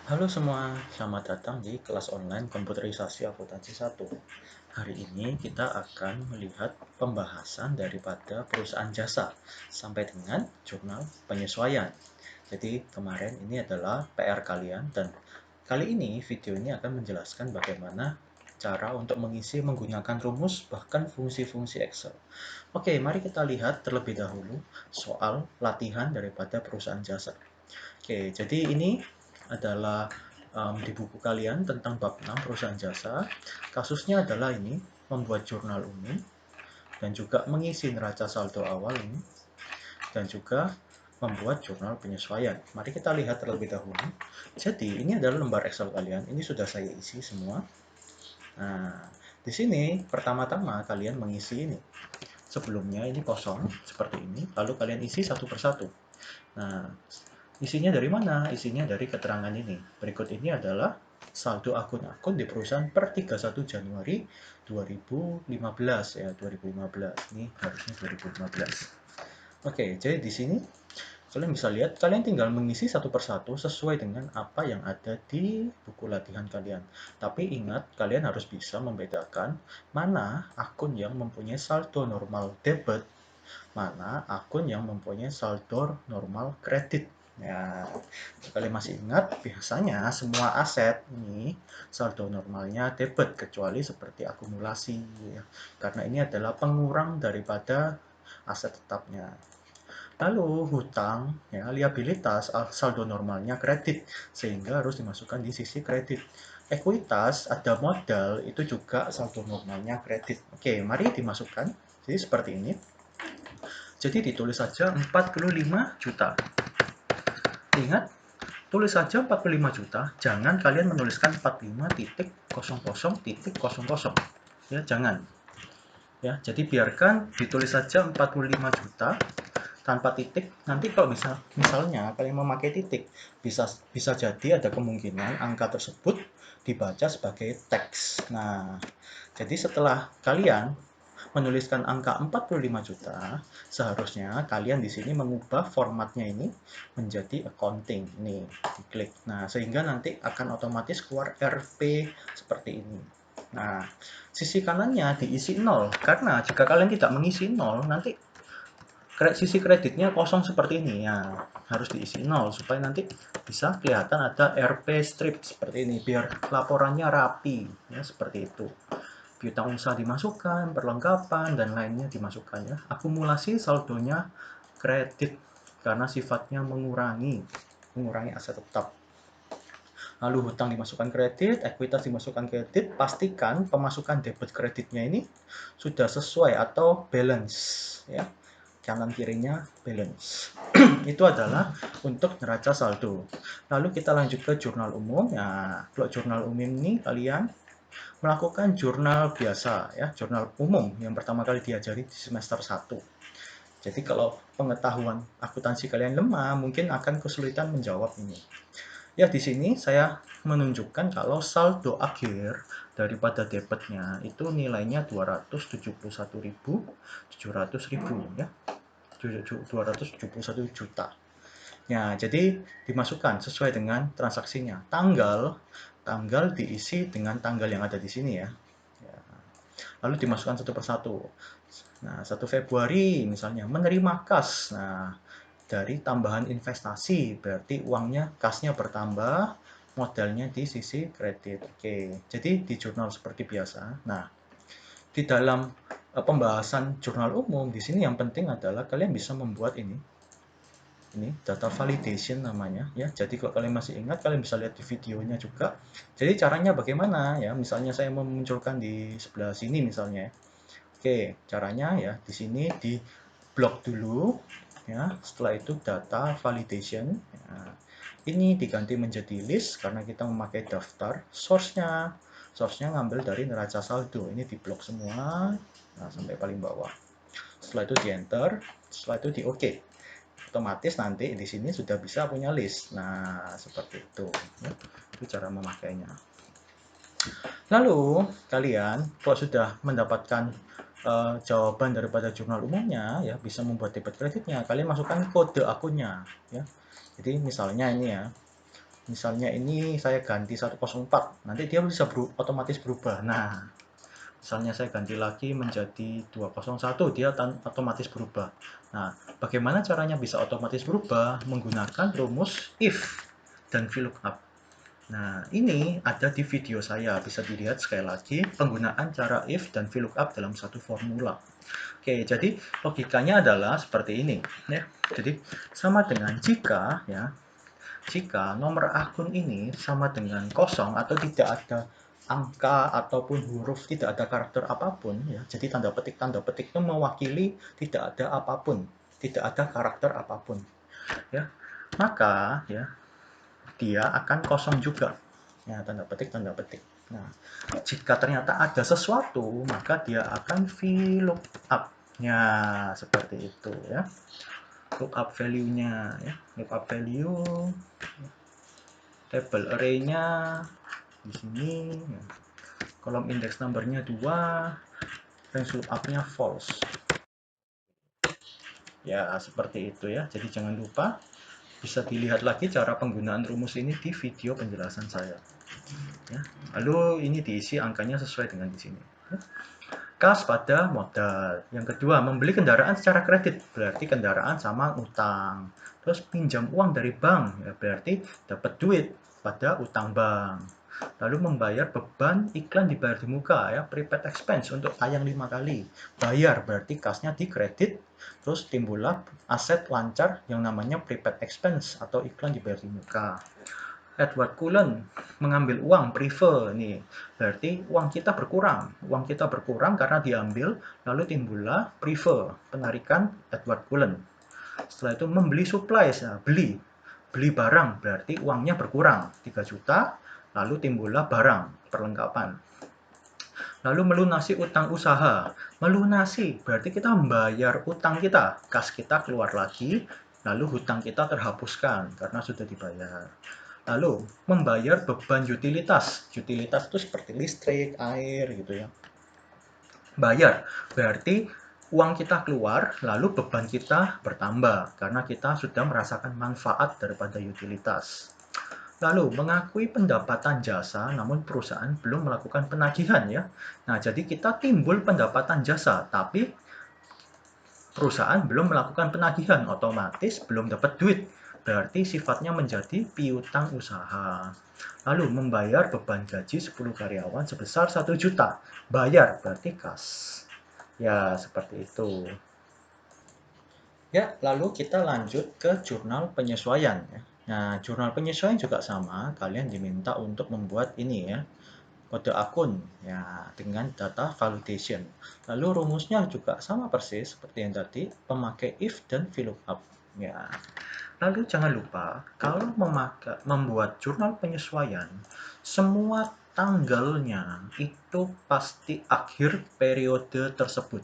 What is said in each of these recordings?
Halo semua, selamat datang di kelas online komputerisasi akuntansi 1. Hari ini kita akan melihat pembahasan daripada perusahaan jasa sampai dengan jurnal penyesuaian. Jadi kemarin ini adalah PR kalian dan kali ini video ini akan menjelaskan bagaimana cara untuk mengisi menggunakan rumus bahkan fungsi-fungsi Excel. Oke, mari kita lihat terlebih dahulu soal latihan daripada perusahaan jasa. Oke, jadi ini adalah di buku kalian tentang bab 6 perusahaan jasa. Kasusnya adalah ini, membuat jurnal umum dan juga mengisi neraca saldo awal ini dan juga membuat jurnal penyesuaian. Mari kita lihat terlebih dahulu. Jadi ini adalah lembar Excel kalian. Ini sudah saya isi semua. Nah, di sini pertama-tama kalian mengisi ini. Sebelumnya ini kosong seperti ini, lalu kalian isi satu persatu. Nah, isinya dari mana? Isinya dari keterangan ini. Berikut ini adalah saldo akun-akun di perusahaan per 31 Januari 2015 ya, 2015. Ini harusnya 2015. Oke, jadi di sini kalian bisa lihat, kalian tinggal mengisi satu persatu sesuai dengan apa yang ada di buku latihan kalian. Tapi ingat, kalian harus bisa membedakan mana akun yang mempunyai saldo normal debit, mana akun yang mempunyai saldo normal kredit. Ya, kalian masih ingat, biasanya semua aset ini saldo normalnya debit kecuali seperti akumulasi ya. Karena ini adalah pengurang daripada aset tetapnya. Lalu hutang ya, liabilitas saldo normalnya kredit sehingga harus dimasukkan di sisi kredit. Ekuitas ada modal itu juga saldo normalnya kredit. Oke, mari dimasukkan. Jadi seperti ini. Jadi ditulis saja 45 juta. Ingat, tulis saja 45 juta, jangan kalian menuliskan 45.00.00. Ya, jangan. Ya, jadi biarkan ditulis saja 45 juta tanpa titik. Nanti kalau misalnya kalian memakai titik, bisa jadi ada kemungkinan angka tersebut dibaca sebagai teks. Nah, jadi setelah kalian menuliskan angka 45 juta, seharusnya kalian di sini mengubah formatnya ini menjadi accounting. Nih, diklik. Nah, sehingga nanti akan otomatis keluar RP seperti ini. Nah, sisi kanannya diisi 0, karena jika kalian tidak mengisi 0, nanti sisi kreditnya kosong seperti ini. Ya, harus diisi 0 supaya nanti bisa kelihatan ada RP strip seperti ini, biar laporannya rapi. Ya, seperti itu. Piutang usaha dimasukkan, perlengkapan, dan lainnya dimasukkan ya. Akumulasi saldonya kredit karena sifatnya mengurangi aset tetap. Lalu hutang dimasukkan kredit, ekuitas dimasukkan kredit, pastikan pemasukan debit kreditnya ini sudah sesuai atau balance ya. Kanan kirinya balance. Itu adalah untuk neraca saldo. Lalu kita lanjut ke jurnal umum. Nah, kalau jurnal umum ini kalian melakukan jurnal biasa ya, jurnal umum yang pertama kali diajari di semester 1. Jadi kalau pengetahuan akuntansi kalian lemah, mungkin akan kesulitan menjawab ini. Ya, di sini saya menunjukkan kalau saldo akhir daripada debitnya itu nilainya 271.700 ya. 271 juta. Ya, jadi dimasukkan sesuai dengan transaksinya. Tanggal diisi dengan tanggal yang ada di sini ya. Lalu dimasukkan satu persatu. Nah, 1 Februari misalnya menerima kas. Nah, dari tambahan investasi berarti uangnya, kasnya bertambah, modalnya di sisi kredit. Oke, jadi di jurnal seperti biasa. Nah, di dalam pembahasan jurnal umum di sini yang penting adalah kalian bisa membuat ini data validation namanya ya. Jadi kalau kalian masih ingat, kalian bisa lihat di videonya juga. Jadi caranya bagaimana ya? Misalnya saya memunculkan di sebelah sini misalnya. Oke, caranya ya di sini di blok dulu ya. Setelah itu data validation. Nah, ini diganti menjadi list karena kita memakai daftar. Source-nya ngambil dari neraca saldo. Ini di blok semua. Nah, sampai paling bawah. Setelah itu di enter, setelah itu di OK. Otomatis nanti di sini sudah bisa punya list. Nah, seperti itu. Ya. Itu cara memakainya. Lalu, kalian kalau sudah mendapatkan jawaban daripada jurnal umumnya, ya bisa membuat debit kreditnya. Kalian masukkan kode akunnya. Ya. Jadi misalnya ini ya, Misalnya ini saya ganti 104, nanti dia bisa otomatis berubah. Nah, misalnya saya ganti lagi menjadi 201, dia otomatis berubah. Nah, bagaimana caranya bisa otomatis berubah? Menggunakan rumus if dan VLOOKUP. Nah, ini ada di video saya, bisa dilihat sekali lagi penggunaan cara if dan VLOOKUP dalam satu formula. Oke, jadi logikanya adalah seperti ini ya. Jadi sama dengan jika nomor akun ini sama dengan kosong atau tidak ada angka ataupun huruf, tidak ada karakter apapun ya. Jadi tanda petik itu mewakili tidak ada apapun, tidak ada karakter apapun ya. Maka ya dia akan kosong juga. Ya, tanda petik. Nah, jika ternyata ada sesuatu, maka dia akan VLOOKUP. Ya, seperti itu ya. Lookup value-nya ya. Lookup value table array-nya di sini ya. Kolom index number-nya 2, range lookup-nya false. Ya, seperti itu ya. Jadi jangan lupa bisa dilihat lagi cara penggunaan rumus ini di video penjelasan saya. Ya. Lalu ini diisi angkanya sesuai dengan di sini. Ya. Kas pada modal. Yang kedua, membeli kendaraan secara kredit, berarti kendaraan sama utang. Terus pinjam uang dari bank, ya berarti dapat duit pada utang bank. Lalu membayar beban iklan dibayar di muka, ya prepaid expense untuk tayang 5 kali. Bayar berarti kasnya di kredit, terus timbullah aset lancar yang namanya prepaid expense atau iklan dibayar di muka. Edward Cullen mengambil uang prefer nih, berarti uang kita berkurang karena diambil, lalu timbullah prefer, penarikan Edward Cullen. Setelah itu membeli supplies, nah, beli barang berarti uangnya berkurang 3 juta, lalu timbullah barang perlengkapan. Lalu melunasi utang usaha, melunasi berarti kita membayar utang kita, kas kita keluar lagi, lalu hutang kita terhapuskan karena sudah dibayar. Lalu membayar beban utilitas itu seperti listrik, air gitu ya. Bayar berarti uang kita keluar, lalu beban kita bertambah karena kita sudah merasakan manfaat daripada utilitas. Lalu mengakui pendapatan jasa namun perusahaan belum melakukan penagihan ya. Nah, jadi kita timbul pendapatan jasa tapi perusahaan belum melakukan penagihan, otomatis belum dapat duit. Berarti sifatnya menjadi piutang usaha. Lalu membayar beban gaji 10 karyawan sebesar 1 juta. Bayar berarti kas. Ya, seperti itu. Ya, lalu kita lanjut ke jurnal penyesuaian ya. Nah, jurnal penyesuaian juga sama, kalian diminta untuk membuat ini ya, kode akun ya dengan data validation. Lalu rumusnya juga sama persis seperti yang tadi, pemakai if dan VLOOKUP ya. Lalu jangan lupa kalau membuat jurnal penyesuaian, semua tanggalnya itu pasti akhir periode tersebut.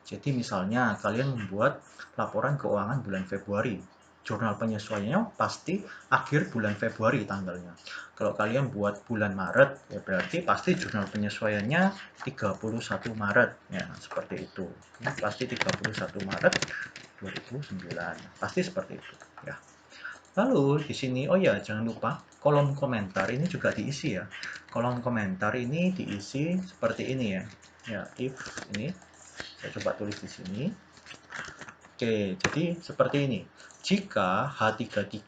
Jadi misalnya kalian membuat laporan keuangan bulan Februari, jurnal penyesuaiannya pasti akhir bulan Februari tanggalnya. Kalau kalian buat bulan Maret, ya berarti pasti jurnal penyesuaiannya 31 Maret. Ya, seperti itu. Ini pasti 31 Maret 2009. Pasti seperti itu, ya. Lalu di sini, oh ya, jangan lupa kolom komentar ini juga diisi ya. Kolom komentar ini diisi seperti ini ya. Ya, if ini saya coba tulis di sini. Oke, jadi seperti ini. Jika H33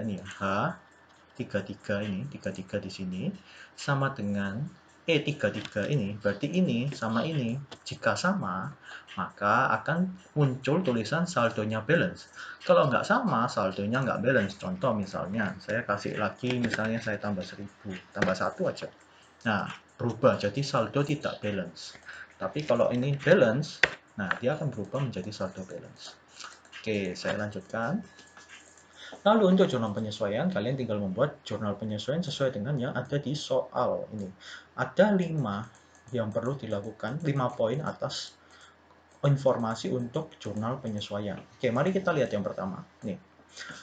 ini ya, H33 di sini sama dengan E33 ini, berarti ini sama ini. Jika sama, maka akan muncul tulisan saldonya balance. Kalau nggak sama, saldonya nggak balance. Contoh misalnya, saya kasih lagi, misalnya saya tambah 1000, tambah 1 aja. Nah, berubah jadi saldo tidak balance. Tapi kalau ini balance, nah dia akan berubah menjadi saldo balance. Oke, saya lanjutkan. Lalu untuk jurnal penyesuaian, kalian tinggal membuat jurnal penyesuaian sesuai dengan yang ada di soal ini. Ada 5 yang perlu dilakukan, 5 poin atas informasi untuk jurnal penyesuaian. Oke, mari kita lihat yang pertama. Nih,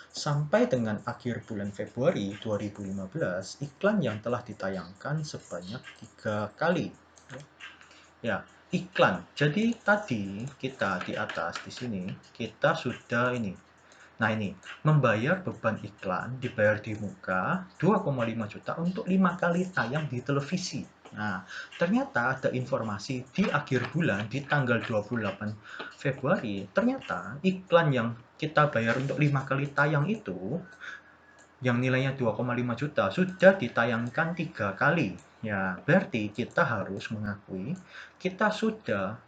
sampai dengan akhir bulan Februari 2015, iklan yang telah ditayangkan sebanyak 3 kali. Ya, iklan. Jadi tadi kita di atas di sini kita sudah ini Nah ini, membayar beban iklan dibayar di muka 2,5 juta untuk 5 kali tayang di televisi. Nah, ternyata ada informasi di akhir bulan, di tanggal 28 Februari, ternyata iklan yang kita bayar untuk 5 kali tayang itu, yang nilainya 2,5 juta, sudah ditayangkan 3 kali. Ya, berarti kita harus mengakui, kita sudah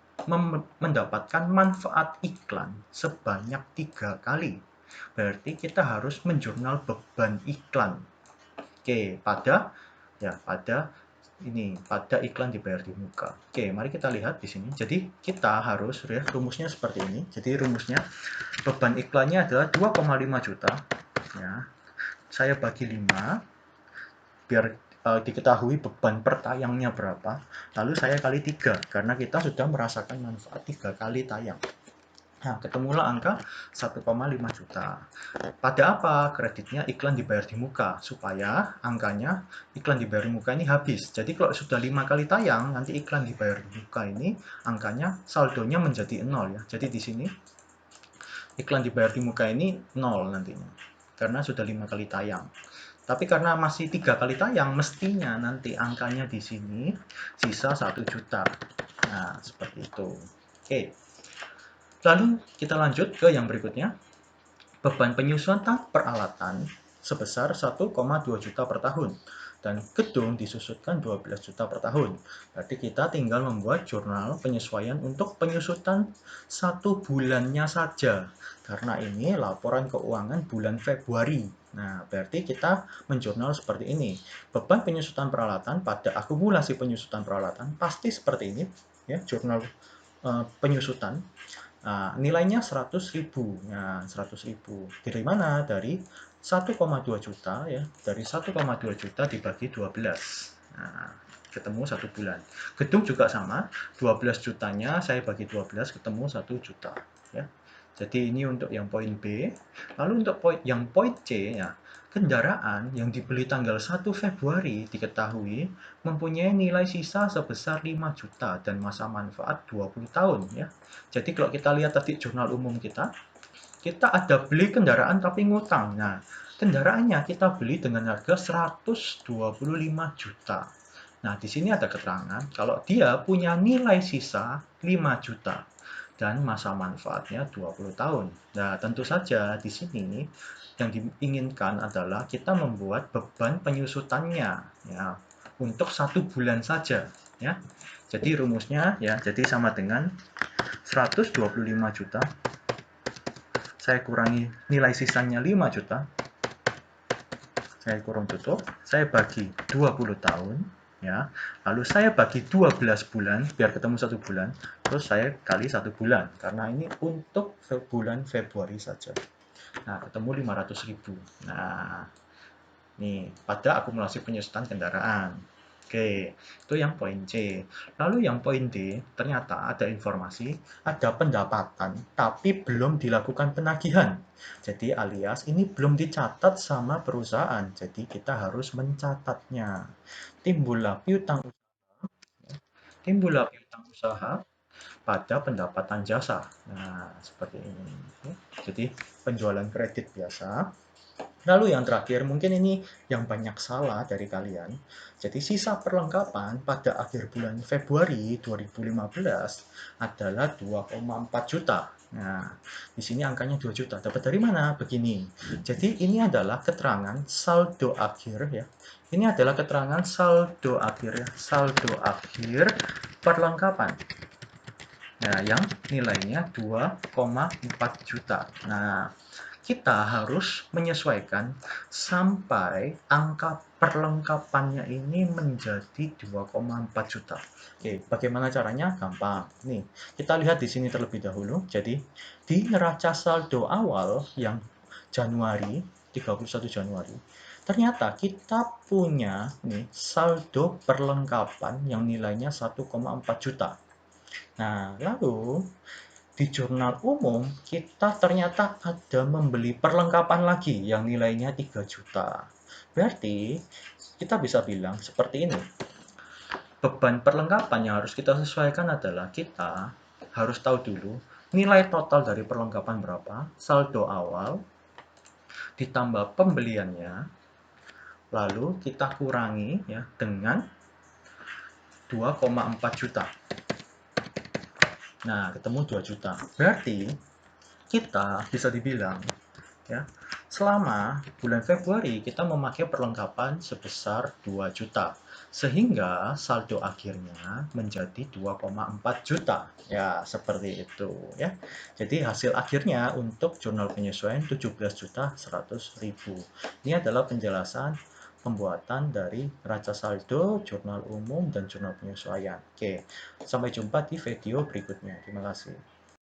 mendapatkan manfaat iklan sebanyak 3 kali. Berarti kita harus menjurnal beban iklan. Oke, pada iklan dibayar di muka. Oke, mari kita lihat di sini. Jadi kita harus ya, rumusnya seperti ini. Jadi rumusnya beban iklannya adalah 2,5 juta. Ya, saya bagi 5 biar diketahui beban per tayangnya berapa. Lalu saya kali 3 karena kita sudah merasakan manfaat 3 kali tayang. Nah, ketemulah angka 1,5 juta. Pada apa kreditnya iklan dibayar di muka? Supaya angkanya iklan dibayar di muka ini habis. Jadi kalau sudah 5 kali tayang, nanti iklan dibayar di muka ini angkanya saldonya menjadi 0 ya. Jadi di sini iklan dibayar di muka ini 0 nantinya. Karena sudah 5 kali tayang. Tapi karena masih 3 kali tayang, mestinya nanti angkanya di sini sisa 1 juta. Nah, seperti itu. Oke. Lalu kita lanjut ke yang berikutnya. Beban penyusutan peralatan sebesar 1,2 juta per tahun dan gedung disusutkan 12 juta per tahun. Berarti kita tinggal membuat jurnal penyesuaian untuk penyusutan 1 bulannya saja. Karena ini laporan keuangan bulan Februari. Nah, berarti kita menjurnal seperti ini. Beban penyusutan peralatan pada akumulasi penyusutan peralatan pasti seperti ini, ya, jurnal penyusutan. Nah, nilainya 100.000. Nah, 100.000. Dari mana? Dari 1,2 juta ya. Dari 1,2 juta dibagi 12. Nah, ketemu 1 bulan. Gedung juga sama, 12 jutanya saya bagi 12 ketemu 1 juta ya. Jadi ini untuk yang poin B. Lalu untuk poin C ya, kendaraan yang dibeli tanggal 1 Februari diketahui mempunyai nilai sisa sebesar 5 juta dan masa manfaat 20 tahun ya. Jadi kalau kita lihat tadi jurnal umum kita ada beli kendaraan tapi ngutang. Nah, kendaraannya kita beli dengan harga 125 juta. Nah, di sini ada keterangan kalau dia punya nilai sisa 5 juta dan masa manfaatnya 20 tahun. Nah, tentu saja di sini yang diinginkan adalah kita membuat beban penyusutannya ya untuk 1 bulan saja ya. Jadi rumusnya ya, jadi sama dengan 125 juta saya kurangi nilai sisanya 5 juta, saya kurung tutup, saya bagi 20 tahun ya. Lalu saya bagi 12 bulan biar ketemu 1 bulan, terus saya kali 1 bulan karena ini untuk bulan Februari saja. Nah, ketemu 500.000. Nah, nih pada akumulasi penyusutan kendaraan. Oke, itu yang poin C. Lalu yang poin D, ternyata ada informasi, ada pendapatan, tapi belum dilakukan penagihan. Jadi alias ini belum dicatat sama perusahaan, jadi kita harus mencatatnya. Timbullah piutang usaha pada pendapatan jasa. Nah, seperti ini. Jadi penjualan kredit biasa. Lalu yang terakhir, mungkin ini yang banyak salah dari kalian. Jadi sisa perlengkapan pada akhir bulan Februari 2015 adalah 2,4 juta. Nah, di sini angkanya 2 juta. Dapat dari mana? Begini. Jadi ini adalah keterangan saldo akhir ya. Ini adalah keterangan saldo akhir ya. Saldo akhir perlengkapan. Nah, yang nilainya 2,4 juta. Nah, kita harus menyesuaikan sampai angka perlengkapannya ini menjadi 2,4 juta. Oke, bagaimana caranya? Gampang. Nih, kita lihat di sini terlebih dahulu. Jadi, di neraca saldo awal yang Januari, 31 Januari, ternyata kita punya nih saldo perlengkapan yang nilainya 1,4 juta. Nah, lalu di jurnal umum kita ternyata ada membeli perlengkapan lagi yang nilainya 3 juta. Berarti kita bisa bilang seperti ini. Beban perlengkapan yang harus kita sesuaikan adalah kita harus tahu dulu nilai total dari perlengkapan berapa, saldo awal, ditambah pembeliannya, lalu kita kurangi ya dengan 2,4 juta. Nah, ketemu 2 juta. Berarti kita bisa dibilang ya, selama bulan Februari kita memakai perlengkapan sebesar 2 juta. Sehingga saldo akhirnya menjadi 2,4 juta. Ya, seperti itu ya. Jadi hasil akhirnya untuk jurnal penyesuaian 17.100.000. Ini adalah penjelasan pembuatan dari neraca saldo, jurnal umum, dan jurnal penyesuaian. Oke, sampai jumpa di video berikutnya. Terima kasih.